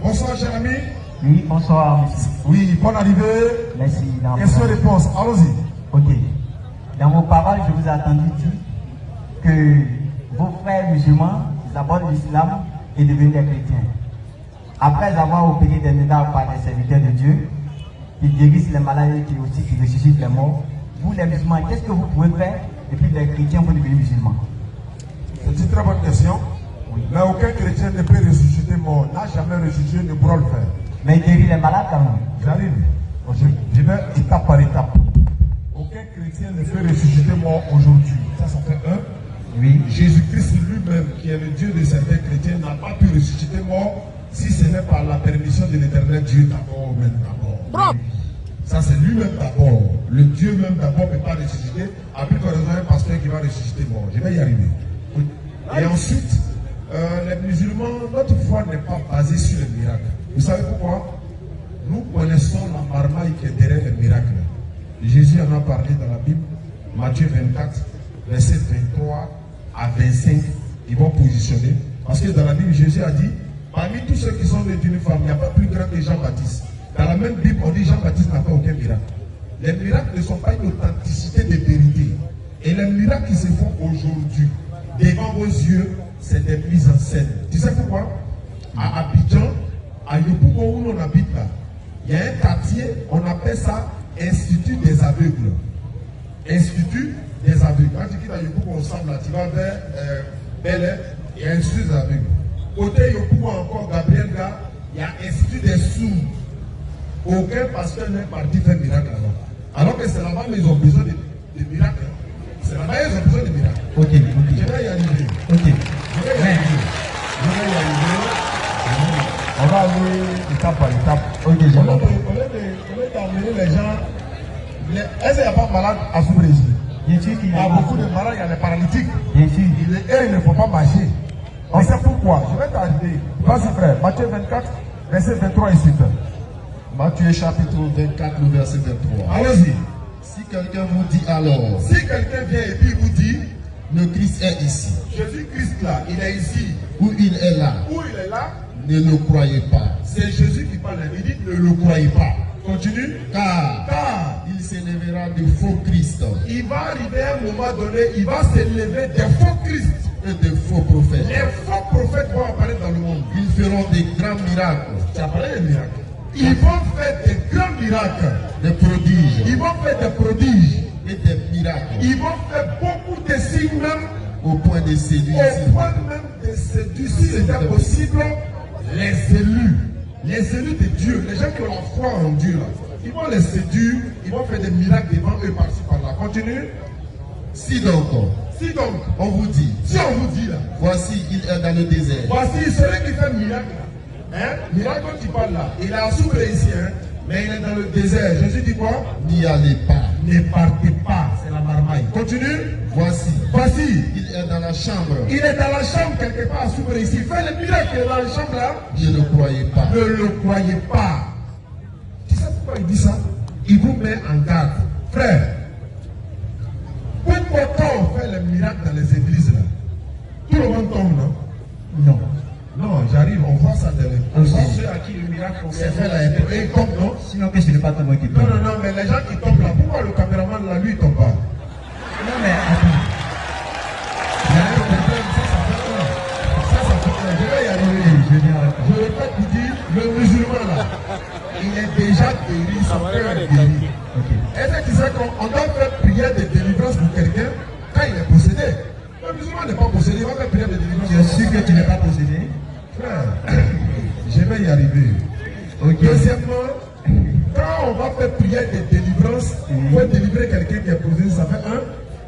Bonsoir, cher ami. Oui, bonsoir, monsieur. Oui, bonne arrivée. Merci. Question-réponse, allons-y. Ok. Dans vos paroles, je vous ai entendu dire que vos frères musulmans, ils abordent l'islam et deviennent des chrétiens. Après avoir opéré des miracles par les serviteurs de Dieu, qui guérissent les malades et qui aussi qui ressuscitent les morts, vous les musulmans, qu'est-ce que vous pouvez faire depuis les chrétiens pour devenir musulmans? C'est une très bonne question. Oui. Mais aucun chrétien ne peut ressusciter mort, n'a jamais ressuscité, ne pourra le faire. Mais il guérit les malades quand même. J'arrive. Je vais étape par étape. Aucun chrétien ne peut ressusciter mort aujourd'hui. Ça fait un. Oui. Jésus-Christ lui-même, qui est le Dieu de certains chrétiens, n'a pas pu ressusciter mort si ce n'est par la permission de l'éternel Dieu d'abord, même d'abord. Ça, c'est lui-même d'abord. Le Dieu même d'abord ne peut pas ressusciter. À plus de raison, un pasteur qui va ressusciter mort. Je vais y arriver. Oui. Et ensuite, les musulmans, notre foi n'est pas basée sur les miracles. Vous savez pourquoi? Nous connaissons la marmaille qui est derrière les miracles. Jésus en a parlé dans la Bible, Matthieu 24, verset 23 à 25. Ils vont positionner. Parce que dans la Bible, Jésus a dit, parmi tous ceux qui sont nés d'une femme, il n'y a pas plus grand que Jean-Baptiste. Dans la même Bible, on dit Jean-Baptiste n'a fait aucun miracle. Les miracles ne sont pas une authenticité de vérité. Et les miracles qui se font aujourd'hui, devant vos yeux, c'est des mises en scène. Tu sais pourquoi? À Abidjan, à Yopougon où on habite là, il y a un quartier, on appelle ça Institut des aveugles. Institut des aveugles. Quand tu quittes à Yopougon ensemble, là, tu vas vers Bel Air, il y a Institut des aveugles. Côté Yopougon encore, Gabriel Gars, il y a Institut des sourds. Aucun pasteur n'est parti faire miracle là-bas. Alors que c'est là-bas, mais ils ont besoin de miracles. C'est là-bas, ils ont besoin de miracles. Ok. Je vais y arriver. Ok. Je vais y arriver. On va aller étape par étape. Ok, Au lieu d'amener les gens. Est-ce qu'il n'y a pas de malade à sous-Brésil? Bien sûr qu'il Il y a beaucoup de malades, il y a les paralytiques. Bien sûr. Et il ne faut pas marcher. On sait pourquoi. Je vais t'arriver. Vas-y frère. Matthieu 24, verset 23 et suite. Matthieu chapitre 24, le verset 23. Allez-y. Si quelqu'un vous dit alors, Si quelqu'un vient et puis vous dit, le Christ est ici, Jésus-Christ là, il est ici, ou il est là, où il est là, ne le croyez pas. c'est Jésus qui parle. Il dit, ne le croyez pas. Continue. Car il s'élèvera de faux Christ Il va arriver à un moment donné, il va s'élever des faux Christ. et de faux prophètes. Les faux prophètes vont apparaître dans le monde. Ils feront des grands miracles, Tu as parlé des miracles. Ils vont faire des grands miracles. des prodiges Ils vont faire des prodiges. et des miracles, Ils vont faire beaucoup de signes même, au point de séduire au point même de séduire, si c'était possible, les élus de Dieu, les gens qui ont la foi en Dieu, là, ils vont les séduire, ils vont faire des miracles devant eux par-ci par-là. Continue. Si donc, Si donc, on vous dit, si on vous dit là, voici il est dans le désert, voici celui qui fait miracle là, hein, miracle dont tu parles là, il est à Soubré ici, hein, mais il est dans le désert. Jésus dit quoi? n'y allez pas. Ne partez pas, c'est la marmaille. Continue. Voici, Voici, il est dans la chambre, il est dans la chambre quelque part à Soubré ici. Il fait le miracle, il est dans la chambre là. ne le croyez pas. Ne le croyez pas. Tu sais pourquoi il dit ça? Il vous met en garde. Frère, pourquoi quand on fait les miracles dans les églises là, tout le monde tombe, non? Non. Non, j'arrive, on voit ça dans les... On voit ceux à qui le miracle on s'est fait là, et ils tombent, non? Sinon que ce n'est pas toi qui Non, tombe. non, mais les gens qui tombent là, pourquoi le caméraman là, lui, il tombe pas? Non, mais attends. Il y a un problème, ça fait un. Je vais y arriver. Je répète pour dire, le musulman là, il est déjà guéri, son cœur est guéri. Est-ce que tu sais qu'on doit faire prière de délivrance pour quelqu'un quand il est possédé? Le musulman n'est pas possédé, il va faire prière de délivrance. Tu es sûr que tu n'es pas possédé? Frère, je vais y arriver. Deuxièmement, quand on va faire prière de délivrance, pour délivrer quelqu'un qui est possédé, ça fait un.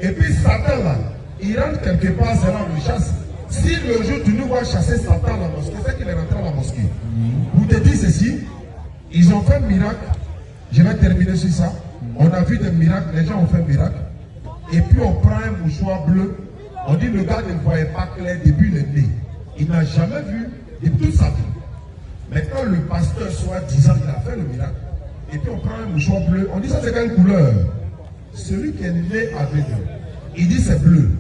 Et puis Satan là, il rentre quelque part, c'est là où il chasse. Si le jour tu nous vois chasser Satan à la mosquée, c'est qu'il est rentré à la mosquée. Vous te dites ceci, ils ont fait un miracle. Je vais terminer sur ça. On a vu des miracles, les gens ont fait un miracle. Et puis on prend un mouchoir bleu. On dit le gars ne voyait pas clair depuis le nez. Il n'a jamais vu depuis toute sa vie. Maintenant le pasteur soi-disant, il a fait le miracle. Et puis on prend un mouchoir bleu. On dit ça c'est quelle couleur? Celui qui est né aveugle. Il dit c'est bleu.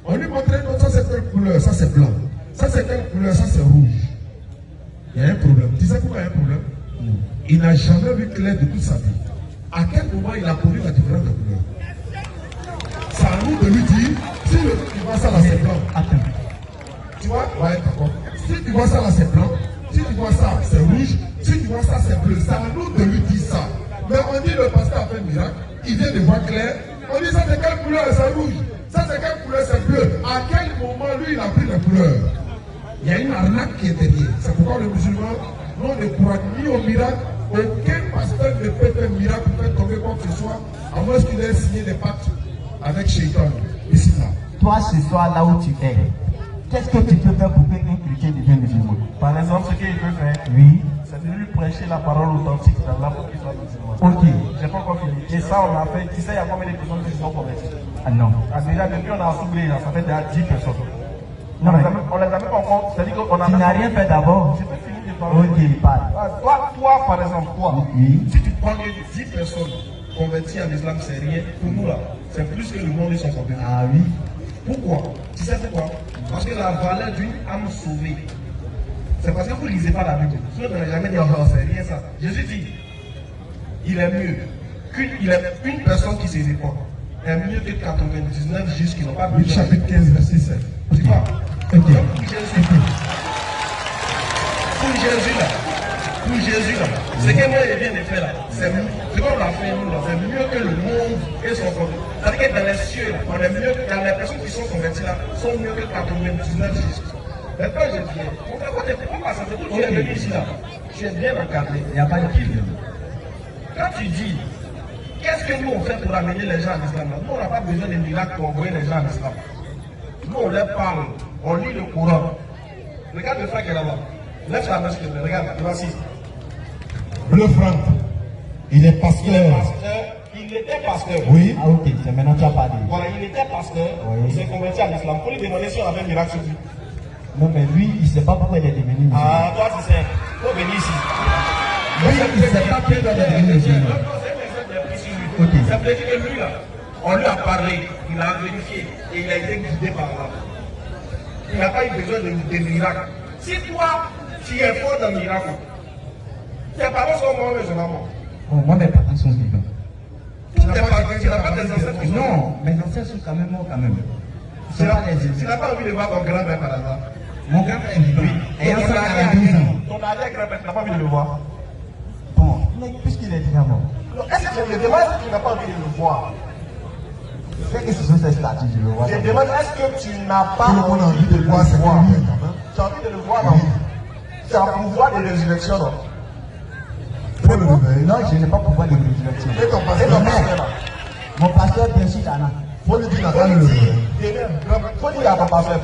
On lui montre non, ça c'est quelle couleur? Ça c'est blanc. Ça c'est quelle couleur? Ça c'est rouge. Il y a un problème. Tu sais pourquoi il y a un problème? Il n'a jamais vu clair de toute sa vie. À quel moment il a connu la différence de couleur? C'est à nous de lui dire, si tu vois ça là c'est blanc. Attends. Tu vois? Ouais, d'accord. Si tu vois ça là c'est blanc, si tu vois ça c'est rouge, si tu vois ça c'est bleu. C'est à nous de lui dire ça. Mais on dit le pasteur a fait un miracle, il vient de voir clair. On dit ça c'est quelle couleur? C'est rouge. Ça c'est quelle couleur? C'est bleu. À quel moment lui il a pris les couleurs? Il y a une arnaque qui est derrière. C'est pourquoi le musulman, nous on ne croit ni au miracle. Aucun pasteur ne peut faire un miracle pour faire tomber quoi que ce soit, à moins qu'il ait signé des pactes avec Shaitan. Ici là. Toi, ce soir, là où tu es, qu'est-ce que tu peux faire pour qu'un chrétien devienne musulman? Par exemple, ce qu'il peut faire, Oui. c'est de lui prêcher la parole authentique d'Allah pour qu'il soit musulman. Ok. J'ai pas encore fini. Et ça, on a fait. Tu sais, il y a combien de personnes qui sont converties? Ah non. Ah, déjà, depuis on a soulevé, là, ça fait déjà 10 personnes. Non, mais On les a même pas encore. C'est-à-dire qu'on a. tu n'as rien fait d'abord. Je peux finir de parler. Ok, parle. Ah, toi, par exemple, toi, Oui. si tu prends 10 personnes converties en islam, c'est rien. Pour nous, là, c'est plus que le monde ils sont convertis. Ah oui. Pourquoi? Tu sais pourquoi? Parce que la valeur d'une âme sauvée, c'est parce que vous ne lisez pas la Bible. Sinon, vous n'avez jamais dit, oh, c'est rien ça. Jésus dit, il est mieux qu'une personne qui se répand est mieux que 99 justes qui n'ont pas Luc besoin. chapitre 15, verset 7. Tu vois? Ok. Donc, pour Jésus là, ce que moi je viens de faire là, c'est mieux. Ce qu'on a fait nous là, c'est mieux que le monde et son converti. C'est-à-dire que dans les cieux là, on est mieux que dans les personnes qui sont converties là, sont mieux que 99 justes. Mais quand je viens, on fait quoi de plus parce que tu es venu ici là, tu es bien encadré. Il n'y a pas de problème. Quand tu dis, qu'est-ce que nous on fait pour amener les gens à l'islam là? Nous on n'a pas besoin de miracles pour envoyer les gens à l'islam. Nous on leur parle, on lit le Coran. Regarde le frère qui est là-bas. Lève ta main s'il te plaît, regarde, voici. Bleu Franck, il est pasteur. Il était pasteur. Oui. Ah ok, c'est maintenant tu as parlé. Voilà, il était pasteur, Oui. il s'est converti à l'islam. Pour lui demander si on avait un miracle sur lui. Non mais lui, il ne sait pas pourquoi il est devenu musulman. Ah, toi tu sais, faut venir ici. Lui, il ne sait pas pourquoi il est devenu musulman. Ok. Ça veut dire que lui là, on lui a parlé, il a vérifié et il a été guidé par là. Il n'a pas eu besoin de miracle. Si toi, tu es fort d'un miracle, tes parents sont morts musulmans. Bon, moi mes parents sont vivants. Tu n'as pas des ancêtres qui sont morts. Non, mes ancêtres sont quand même morts quand même. Tu n'as pas envie de voir ton grand-père par hasard. Mon grand-père est vivant. Et Ton il a 12 ans. ton arrière-grand-père, tu n'as pas envie de le voir. Bon, mais puisqu'il est déjà mort, Est-ce que je me demande est-ce que tu n'as pas envie de le voir? c'est que ce sont ces statues, je le vois. Je demande est-ce que tu n'as pas Tout le monde a envie de le voir, c'est voir? lui, quand même. Tu as envie de le voir, non? C'est un pouvoir de résurrection, non? Pour le réveil. Non, je n'ai pas pouvoir de résurrection. Et ton pasteur là? Mon pasteur, bien sûr, Dana. Faut lui dire la Faut dame lui le dire, réveil. faut dire à ton pasteur,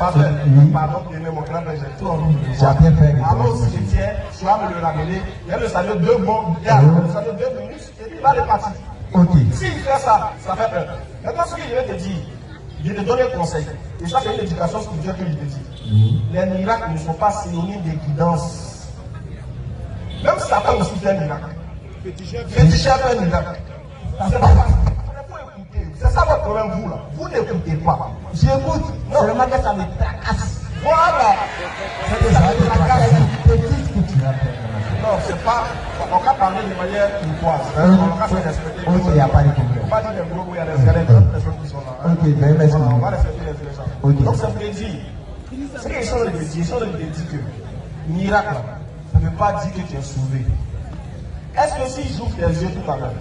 Oui. pardon, bien mon grand-père, j'ai tout envie de le J'ai voir. bien fait. Alors, si je tiens, tu vas me le ramener, il y a le salut 2 bons, il y a le salut 2 minutes, et il va le partir. Ok. S'il fait ça, ça fait peur. Maintenant, ce que je vais te dire, je vais te donner un conseil. Et ça, c'est une éducation spirituelle que je te dis. Les miracles ne sont pas synonymes de guidance. Même Satan aussi fait un miracle. Féticheur fait un miracle. C'est pas ça. Il faut écouter. C'est ça votre problème, vous là. Vous n'écoutez pas. J'écoute. Seulement que ça me tracasse. Voilà. Ça me tracasse. Petit que tu as fait. Non, c'est pas. On va parler de manière courtoise. On va se respecter. Ok, il n'y a pas de On problème. va dire des groupes où il y a des personnes qui sont là. Hein. Ok, ben merci. Voilà, on va respecter les gens. Ok. Donc ça veut dire, ce qu'ils sont en train de dire, ils sont en train de dire que miracle, ça ne veut pas dire que tu es sauvé. Est-ce que si j'ouvre tes yeux tout à l'heure,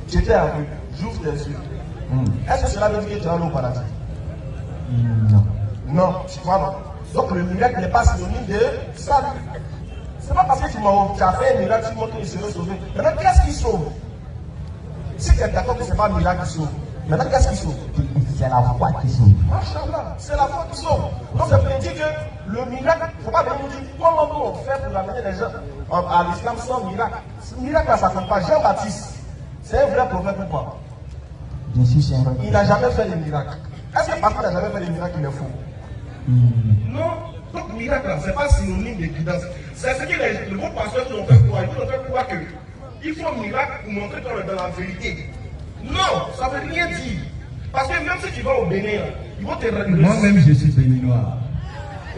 tu étais aveugle, j'ouvre tes yeux, est-ce que cela veut dire que tu vas aller au paradis? Non. Non, tu crois non. Donc le miracle n'est pas synonyme de salut. C'est pas parce que tu as fait un miracle, tu montres que tu seras sauvé. Maintenant, qu'est-ce qui sauve? Si tu es d'accord que ce n'est pas un miracle qui sauve, maintenant qu'est-ce qui sauve? C'est la foi qui sauve. Machallah, c'est la foi qui sauve. Donc ça veut dire que le miracle, il ne faut pas venir nous dire comment nous on fait pour amener les gens à l'islam sans miracle. Ce miracle là, ça ne fait pas. Jean-Baptiste, c'est un vrai prophète ou pas? Bien sûr, c'est un vrai. Il n'a jamais fait de miracle. Est-ce que parce qu'il n'a jamais fait de miracle, il est faux? Non. Donc miracle là, ce n'est pas synonyme de guidance. C'est ce que les gros pasteurs nous ont fait croire. Ils nous ont fait croire qu'il faut un miracle pour montrer qu'on est dans la vérité. Non, ça ne veut rien dire. Parce que même si tu vas au Bénin, ils vont te rendre. Moi-même, je suis béninois.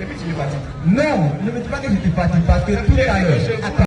Et puis tu me fatigues. Non, ne me dis pas que je te fatigue parce que tout à l'heure,